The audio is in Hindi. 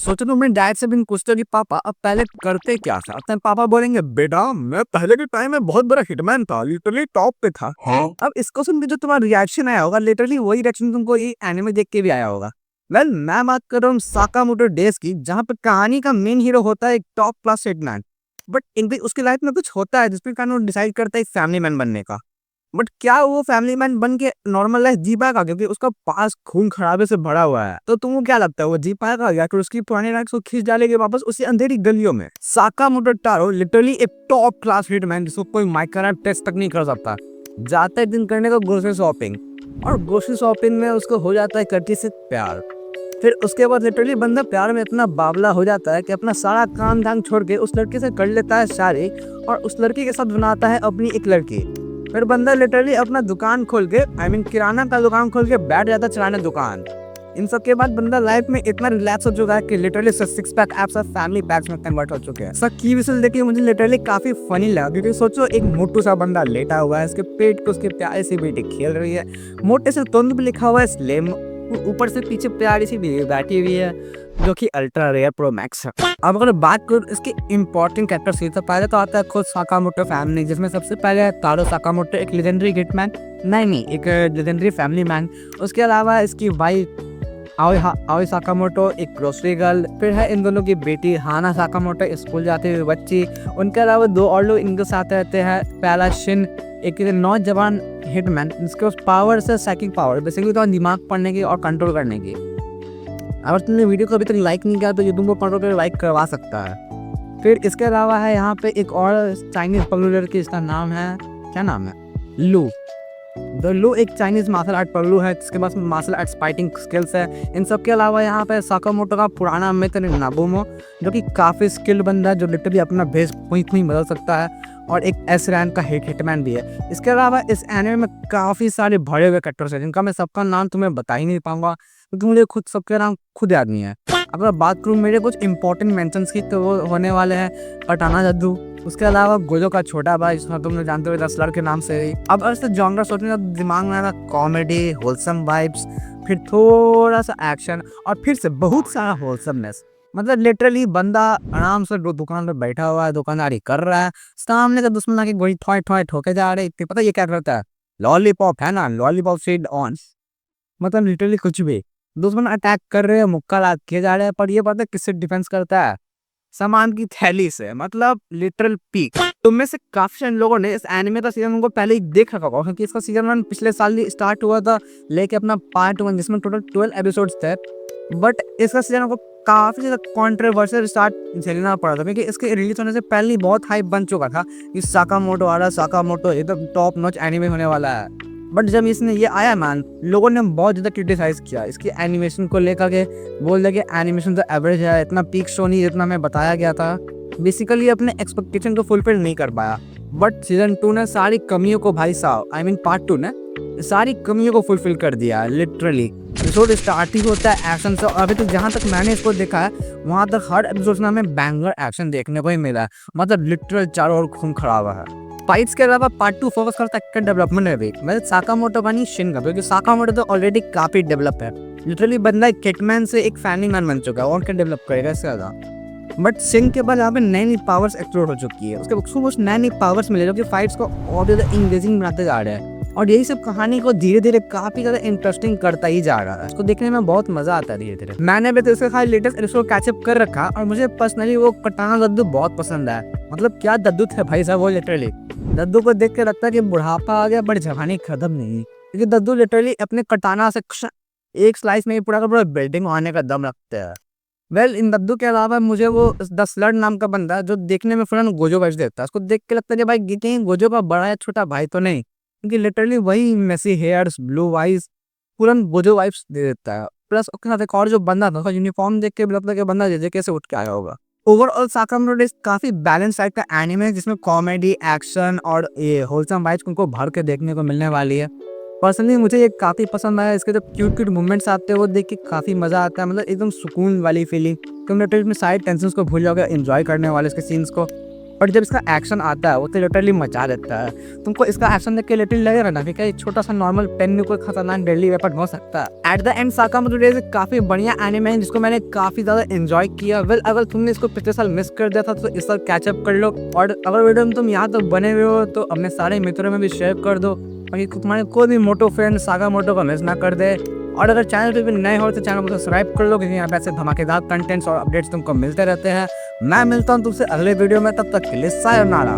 सोचो तुम अपने डैड से भी पूछते हो कि पापा अब पहले करते क्या था, अपने पापा बोलेंगे बेटा मैं पहले के टाइम में बहुत बड़ा हिटमैन था, लिटरली टॉप पे था। हाँ। अब इसको सुन के जो तुम्हारा रिएक्शन आया होगा लिटरली वही रिएक्शन तुमको ये एनिमे देख के भी आया होगा। वेल मैं बात कर रहा हूँ साकामोटो डेज की, जहाँ पे कहानी का मेन हीरो होता है एक top class hitman. But in भी उसकी लाइफ में कुछ होता है जिसपे कारण वो डिसाइड करता है एक फैमिली मैन बनने का। बट क्या वो फैमिली मैन बन के नॉर्मल लाइफ जी पाएगा, क्योंकि उसका पास खून खराबे से भरा हुआ है। तो तुमको क्या लगता है वो जी पाएगा या फिर उसकी पुरानी लाइफ को खींच डालेगी वापस उसी अंधेरी गलियों में। साकामोटो टारो लिटरली एक टॉप क्लास हिटमैन जिसको कोई माइक्रो टेस्ट तक नहीं कर सकता, जाता है दिन करने का ग्रोसरी शॉपिंग, और ग्रोसरी शॉपिंग में उसको हो जाता है करती से प्यार। फिर उसके बाद लिटरली बंदा प्यार में इतना बावला हो जाता है कि अपना सारा काम धाम छोड़ के उस लड़की से कर लेता है शादी, और उस लड़की के साथ बनाता है अपनी एक लड़की। फिर बंदा लिटरली अपना दुकान खोल के किराना का दुकान खोल के बैठ जाता है चलाने दुकान। इन सब के बाद बंदा लाइफ में इतना रिलैक्स हो चुका है कि लिटरली सिक्स पैक एप्स और फैमिली पैक्स में कन्वर्ट हो चुके हैं। सब की विसल देखिए मुझे लिटरली काफी फनी लगा, क्योंकि सोचो एक मोटू सा बंदा लेटा हुआ है, उसके पेट को उसके प्यारी सी बेटी खेल रही है, मोटे से तुंद भी लिखा हुआ है स्लिम, ऊपर से पीछे प्यारी सी बीवी बैठी हुई है जो कि अल्ट्रा रेयर प्रो मैक्स है। अब अगर बात करूँ इसके इम्पोर्टेंट कैरेक्टर्स की तो पहले तो आता है खुद साकामोटो फैमिली, जिसमें सबसे पहले है तारो साकामोटो, एक लेजेंडरी हिटमैन, नहीं एक लेजेंडरी फैमिली मैन। उसके अलावा इसकी वाइफ आओई साकामोटो, एक ग्रोसरी गर्ल। फिर है इन दोनों की बेटी हाना साकामोटो, स्कूल जाती हुई बच्ची। उनके अलावा दो और लोग इनके साथ रहते हैं, पहला शिन, एक नौजवान हिटमैन जिसके पास पावर से साइकिक पावर, बेसिकली तो दिमाग पढ़ने की और कंट्रोल करने की। अगर तुमने वीडियो को अभी तक लाइक नहीं किया तो ये तुमको कंट्रोल कर लाइक करवा सकता है। फिर इसके अलावा है यहाँ पे एक और चाइनीज पगलू की, इसका नाम है, क्या नाम है, लू। लू एक चाइनीज मार्शल आर्ट पगलू है जिसके पास मार्शल आर्ट्स फाइटिंग स्किल्स है। इन सब के अलावा यहाँ पे साकामोटो का पुराना मित्र नाबुमो, जो कि काफ़ी स्किल्ड बंदा है, जो लिटरली अपना भेष कोई बदल सकता है, और एक एस रैंक का हिटमैन भी है। इसके अलावा इस एनिमे में काफ़ी सारे भरे हुए कैरेक्टर्स हैं जिनका मैं सबका नाम तुम्हें बता ही नहीं पाऊंगा, क्योंकि मुझे खुद सबके नाम खुद याद नहीं है। अगर बात करूँ मेरे कुछ इंपॉर्टेंट मेंशंस की तो वो होने वाले हैं कटाना जद्दू, उसके अलावा गोजो का छोटा भाई जिसमें तुमने जानते हो रसलर के नाम से ही। अब ऐसे जॉनर सोचने का दिमाग में आया कॉमेडी, होलसम वाइब्स, फिर थोड़ा सा एक्शन, और फिर से बहुत सारा होलसमनेस। मतलब लिटरली बंदा आराम से दुकान पे बैठा हुआ है, दुकानदारी कर रहा है, सामने का दुश्मन आके गोली ठोए ठोए ठोके जा रहे हैं। पता ये क्या करता है, लॉलीपॉप है ना, लॉलीपॉप सीड ऑन, मतलब लिटरली कुछ भी दुश्मन अटैक कर रहे हैं, मुक्का लाद किए जा रहे हैं, पर ये पता है किससे डिफेंस करता है, सामान की थैली से। मतलब लिटरल पीक। तुम में से काफी लोगों ने इस एनिमे का सीजन 1 को पहले ही देख रखा होगा, क्योंकि इसका सीजन 1 पिछले साल ही स्टार्ट हुआ था, लेके अपना पार्ट 1 जिसमें टोटल 12 एपिसोड्स थे। बट इसका सीजन को काफी ज्यादा कंट्रोवर्शियल स्टार्ट झेलना पड़ा था, क्योंकि इसके रिलीज होने से पहले ही बहुत हाइप बन चुका था कि साकामोटो आ रहा, साकामोटो एकदम टॉप नॉच एनिमे होने वाला है। बट जब इसने ये आया मैन, लोगों ने बहुत ज़्यादा क्रिटिसाइज किया इसकी एनिमेशन को लेकर के, बोल दिया कि एनिमेशन तो एवरेज है, इतना पीक शो नहीं जितना हमें बताया गया था। बेसिकली अपने एक्सपेक्टेशन को फुलफिल नहीं कर पाया। बट सीजन 2 ने सारी कमियों को, भाई साहब पार्ट 2 ने सारी कमियों को फुलफिल कर दिया लिटरली। एपिसोड स्टार्टिंग होता है एक्शन से, अभी तक जहाँ तक मैंने इसको देखा है वहाँ तक हर एपिसोड में हमें बैंगर एक्शन देखने को ही मिला है। मतलब लिटरल चारों ओर खून खराबा है। फाइट्स के अलावा पार्ट 2 फोकस करता है एक्टर डेवलपमेंट में भी, मतलब साकामोटो बनी शिन का, क्योंकि साकामोटो तो ऑलरेडी काफी डेवलप है। लिटरली बंदा एक हिटमैन से एक फैमिली मैन बन चुका है, और क्या डेवलप करेगा इससे ज्यादा। बट शिन के बाद यहाँ पे नई नई पावर्स एक्सप्लोर हो चुकी है, उसके कुछ नए नई पावर्स मिले जो कि फाइट्स को और ज्यादा इंगेजिंग बनाते जा रहे हैं, और यही सब कहानी को धीरे धीरे काफी ज्यादा इंटरेस्टिंग करता ही जा रहा है। इसको देखने में बहुत मजा आता है धीरे धीरे। मैंने भी तो इसका खाली लेटेस्ट एपिसोड कैचअप कर रखा, और मुझे पर्सनली वो कटाना दद्दू बहुत पसंद है। मतलब क्या दद्दू थे भाई साहब वो, लिटरली दद्दू को देख के लगता है कि बुढ़ापा आ गया बट जवानी खत्म नहीं, क्योंकि दद्दू लिटरली अपने कटाना से एक स्लाइस में पूरा का पूरा बिल्डिंग आने का दम रखते हैं। वेल इन दद्दू के अलावा मुझे वो द स्लड नाम का बंदा जो देखने में फुरन गोजो वाइब्स देता है, उसको देख के लगता है भाई कहीं गोजो का बड़ा या छोटा भाई तो नहीं, क्योंकि लिटरली वही मेसी हेयर्स, ब्लू आइज, पूरन गोजो वाइब्स दे देता है। प्लस उसके साथ एक और जो बंदा था उसका यूनिफॉर्म देख के भी लगता है कि बंदा जैसे कैसे उठ के आया होगा। ओवरऑल साकामोटो डेज काफी बैलेंस टाइप का एनिमे है, जिसमें कॉमेडी, एक्शन और ये होलसम वाइब्स उनको भर के देखने को मिलने वाली है। पर्सनली मुझे ये काफ़ी पसंद आया। इसके जो क्यूट क्यूट मूवमेंट्स आते हैं वो देख के काफ़ी मज़ा आता है, मतलब एकदम सुकून वाली फीलिंग। तुम लिटरली में सारे टेंशन्स को भूल जाओगे एंजॉय करने वाले इसके सीन्स को। और जब इसका एक्शन आता है वो तो लिटरली मचा देता है। तुमको इसका एक्शन देख के लिटरली लगेगा ना कि छोटा सा नॉर्मल पेन में कोई खतरनाक डेडली वेपन हो सकता है। At the end Sakamoto days काफी बढ़िया एनिमे है जिसको मैंने काफी ज्यादा एंजॉय किया। वेल अगर तुमने इसको पिछले साल मिस कर दिया था तो इस साल कैचअप कर लो, और अगर वीडियो में तुम यहाँ तक बने हुए हो तो अपने सारे मित्रों में भी शेयर कर दो ताकि तुम्हारे कोई भी मोटो फ्रेंड साकामोटो को मिस ना कर दे। और अगर चैनल पे भी नए हो तो चैनल को सब्सक्राइब कर लो क्योंकि यहाँ पे ऐसे धमाकेदार कंटेंट्स और अपडेट्स तुमको मिलते रहते हैं। मैं मिलता हूँ तुमसे अगले वीडियो में, तब तक के लिए सायोनारा।